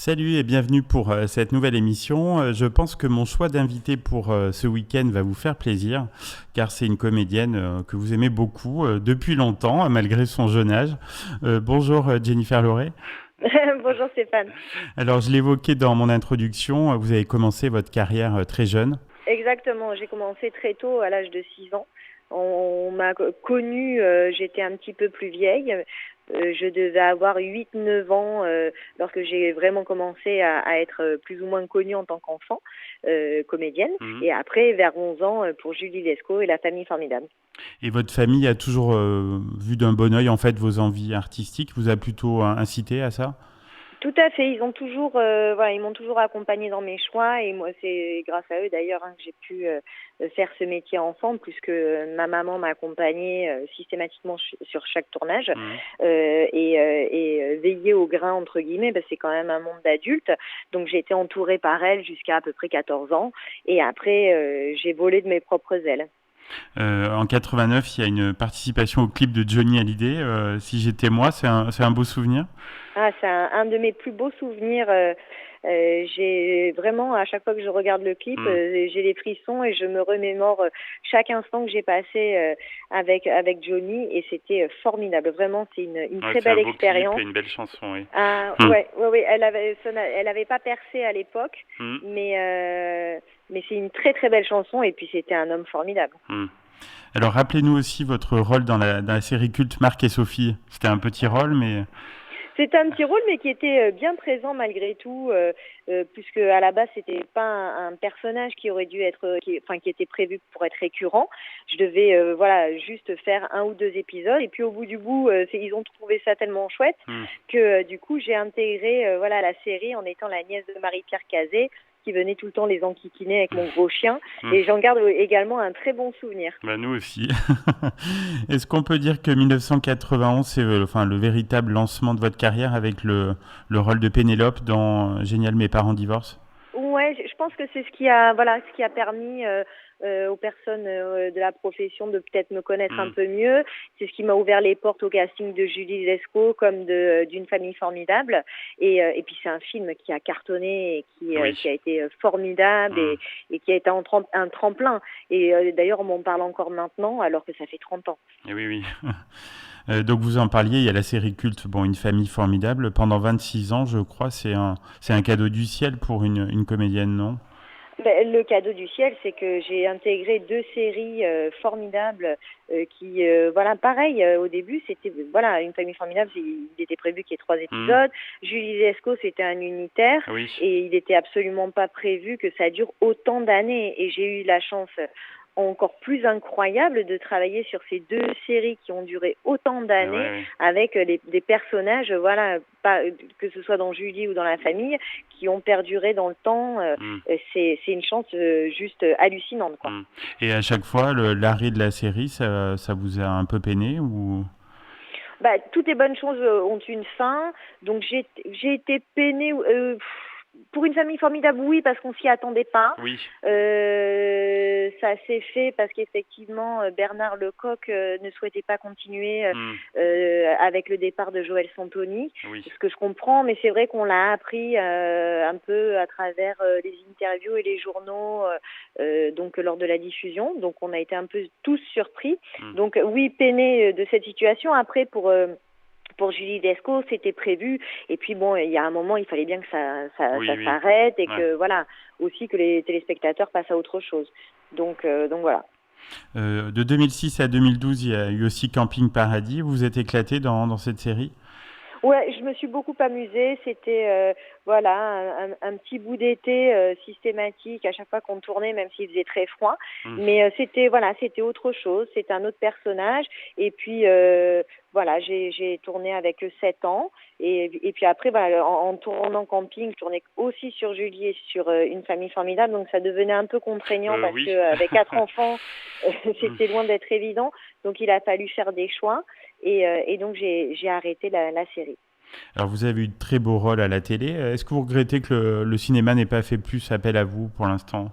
Salut et bienvenue pour cette nouvelle émission. Je pense que mon choix d'invité pour ce week-end va vous faire plaisir, car c'est une comédienne que vous aimez beaucoup depuis longtemps, malgré son jeune âge. Bonjour Jennifer Laurey. Bonjour Stéphane. Alors je l'évoquais dans mon introduction, vous avez commencé votre carrière très jeune. Exactement, j'ai commencé très tôt, à l'âge de 6 ans. On m'a connue, j'étais un petit peu plus vieille. Je devais avoir 8, 9 ans lorsque j'ai vraiment commencé à être plus ou moins connue en tant qu'enfant, comédienne. Mhm. Et après, vers 11 ans, pour Julie Lescaut et la famille formidable. Et votre famille a toujours vu d'un bon œil en fait vos envies artistiques, vous a plutôt incité à ça? Tout à fait, ils ont toujours, voilà, ils m'ont toujours accompagnée dans mes choix et moi c'est grâce à eux d'ailleurs que j'ai pu faire ce métier enfant puisque ma maman m'a accompagnée systématiquement sur chaque tournage Mhm. et veiller au grain entre guillemets, c'est quand même un monde d'adulte, donc j'ai été entourée par elle jusqu'à à peu près 14 ans et après j'ai volé de mes propres ailes. En 89, il y a une participation au clip de Johnny Hallyday. Si j'étais moi, c'est un beau souvenir. Ah, c'est un de mes plus beaux souvenirs. J'ai vraiment, à chaque fois que je regarde le clip, Mm. j'ai des frissons et je me remémore chaque instant que j'ai passé avec Johnny et c'était formidable. Vraiment, c'est une Ouais, très c'est un belle beau clip et expérience. une belle chanson, oui. Ah, Mm. ouais, elle avait pas percé à l'époque, Mm. mais c'est une très très belle chanson et puis c'était un homme formidable. Mm. Alors, rappelez-nous aussi votre rôle dans la série culte Marc et Sophie. C'était un petit rôle, mais C'était un petit rôle, mais qui était bien présent malgré tout, puisque à la base c'était pas un personnage qui aurait dû être, qui était prévu pour être récurrent. Je devais, voilà, juste faire 1 ou 2 épisodes, et puis au bout du bout, ils ont trouvé ça tellement chouette mm. que du coup j'ai intégré, voilà, la série en étant la nièce de Marie-Pierre Cazet, qui venait tout le temps les enquiquiner avec mon gros chien, Mm. et j'en garde également un très bon souvenir. Bah, nous aussi. Est-ce qu'on peut dire que 1991, c'est enfin, le véritable lancement de votre carrière avec le rôle de Pénélope dans Génial, mes parents divorcent? Ouais, je pense que c'est ce qui a, voilà, ce qui a permis aux personnes de la profession de peut-être me connaître un Mm. peu mieux. C'est ce qui m'a ouvert les portes au casting de Julie Lescaut comme d'une famille formidable. Et puis c'est un film qui a cartonné et Oui. qui a été formidable Mm. et qui a été un tremplin. Et d'ailleurs, on m'en parle encore maintenant alors que ça fait 30 ans. Et oui, oui. Donc vous en parliez, il y a la série culte, bon, Une famille formidable. Pendant 26 ans, je crois, c'est un cadeau du ciel pour une comédienne, non? Le cadeau du ciel, c'est que j'ai intégré 2 séries formidables qui, voilà, pareil, au début, c'était, voilà, Une famille formidable, il était prévu qu'il y ait 3 épisodes. Mm. Julie Lescaut, c'était un unitaire Oui. et il n'était absolument pas prévu que ça dure autant d'années. Et j'ai eu la chance encore plus incroyable de travailler sur ces 2 séries qui ont duré autant Ouais, d'années ouais. avec des personnages, voilà, pas, que ce soit dans Julie ou dans la famille, qui ont perduré dans le temps. Mm. C'est une chance juste hallucinante, quoi. Mm. Et à chaque fois, l'arrêt de la série, ça vous a un peu peiné ou? Toutes les bonnes choses ont une fin, donc j'ai été peinée. Pour Une famille formidable, oui, parce qu'on s'y attendait pas. Oui. Ça s'est fait parce qu'effectivement Bernard Lecoq ne souhaitait pas continuer Mm. avec le départ de Joël Santoni, Oui. ce que je comprends, mais c'est vrai qu'on l'a appris un peu à travers les interviews et les journaux, donc lors de la diffusion. Donc on a été un peu tous surpris. Mm. Donc oui, peiné de cette situation. Après pour Julie Lescaut, c'était prévu. Et puis bon, il y a un moment, il fallait bien que Oui, ça oui. s'arrête et Ouais. que voilà, aussi que les téléspectateurs passent à autre chose. Donc voilà. De 2006 à 2012, il y a eu aussi Camping Paradis. Vous vous êtes éclaté dans cette série? Ouais, je me suis beaucoup amusée. C'était voilà un petit bout d'été systématique à chaque fois qu'on tournait, même s'il faisait très froid. Mm. Mais c'était autre chose. C'était un autre personnage. Et puis voilà, j'ai tourné avec eux 7 ans. Et puis après, voilà, en tournant camping, je tournais aussi sur Julie et sur Une famille formidable. Donc ça devenait un peu contraignant parce Oui. que avec 4 enfants, Mm. c'était loin d'être évident. Donc il a fallu faire des choix. Et donc j'ai arrêté la série. Alors, vous avez eu de très beaux rôles à la télé. Est-ce que vous regrettez que le cinéma n'ait pas fait plus appel à vous pour l'instant?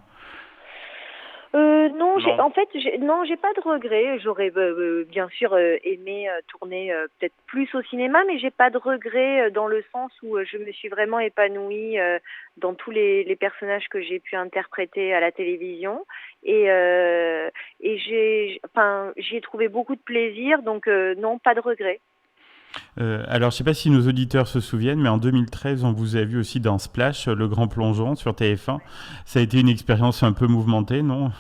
Non, Non, j'ai pas de regrets. J'aurais bien sûr aimé tourner peut-être plus au cinéma, mais j'ai pas de regrets dans le sens où je me suis vraiment épanouie dans tous les personnages que j'ai pu interpréter à la télévision et j'y ai trouvé beaucoup de plaisir, donc non, pas de regrets. Alors, je ne sais pas si nos auditeurs se souviennent, mais en 2013, on vous a vu aussi dans Splash, le grand plongeon sur TF1. Ça a été une expérience un peu mouvementée, non?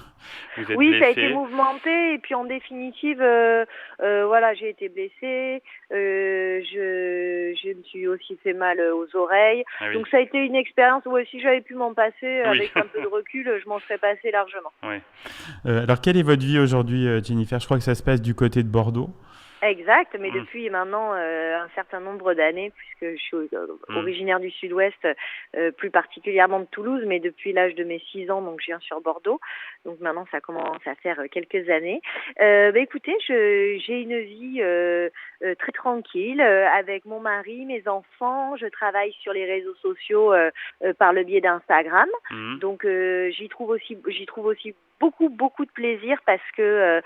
Oui, blessée. Ça a été mouvementé et puis en définitive, voilà, j'ai été blessée. Je me suis aussi fait mal aux oreilles. Ah, oui. Donc ça a été une expérience où si j'avais pu m'en passer avec un peu de recul, je m'en serais passé largement. Oui. Alors quelle est votre vie aujourd'hui, Jennifer? Je crois que ça se passe du côté de Bordeaux. Exact, mais depuis maintenant un certain nombre d'années, puisque je suis originaire du Sud-Ouest, plus particulièrement de Toulouse, mais depuis l'âge de mes 6 ans, donc je viens sur Bordeaux. Donc maintenant, ça commence à faire quelques années. Écoutez, j'ai une vie très tranquille avec mon mari, mes enfants. Je travaille sur les réseaux sociaux par le biais d'Instagram. Donc j'y trouve aussi beaucoup de plaisir parce que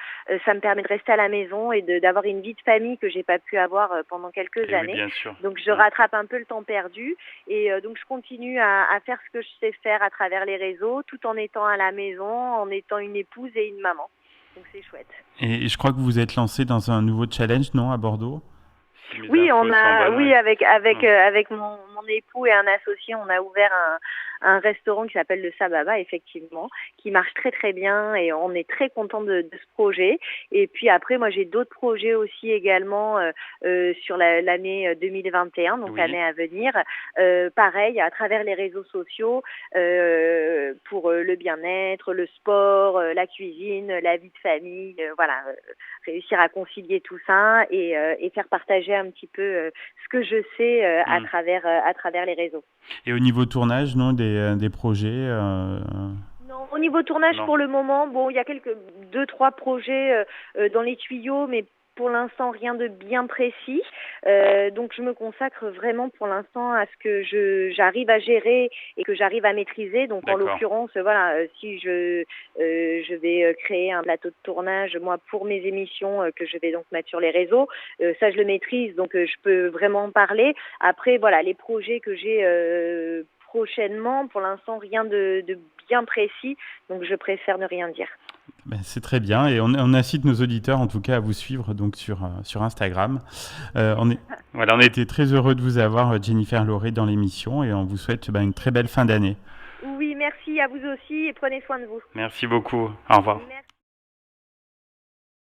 ça me permet de rester à la maison et d'avoir une vie de famille que j'ai pas pu avoir pendant quelques années. Oui, bien sûr. Donc je rattrape un peu le temps perdu et donc je continue à faire ce que je sais faire à travers les réseaux tout en étant à la maison, en étant une épouse et une maman. Donc c'est chouette. Et je crois que vous êtes lancé dans un nouveau challenge, non, à Bordeaux? Oui, avec mon époux et un associé, on a ouvert un restaurant qui s'appelle le Sababa, effectivement, qui marche très très bien et on est très content de ce projet. Et puis après, moi j'ai d'autres projets aussi également sur l'année 2021, donc l'année à venir. Pareil, à travers les réseaux sociaux, pour le bien-être, le sport, la cuisine, la vie de famille, voilà, réussir à concilier tout ça et faire partager un petit peu ce que je sais à travers les réseaux. Et au niveau tournage, non, des projets Non, au niveau tournage, pour le moment, bon, il y a 2-3 projets dans les tuyaux, mais pour l'instant, rien de bien précis. Donc, je me consacre vraiment pour l'instant à ce que j'arrive à gérer et que j'arrive à maîtriser. Donc, en l'occurrence, voilà, si je vais créer un plateau de tournage, moi, pour mes émissions que je vais donc mettre sur les réseaux, ça, je le maîtrise. Donc, je peux vraiment en parler. Après, voilà, les projets que j'ai prochainement, pour l'instant, rien de bien précis. Donc, je préfère ne rien dire. Ben, c'est très bien et on incite nos auditeurs en tout cas à vous suivre donc sur Instagram. On a été très heureux de vous avoir, Jennifer Lauré, dans l'émission et on vous souhaite une très belle fin d'année. Oui, merci à vous aussi et prenez soin de vous. Merci beaucoup. Au revoir. Merci.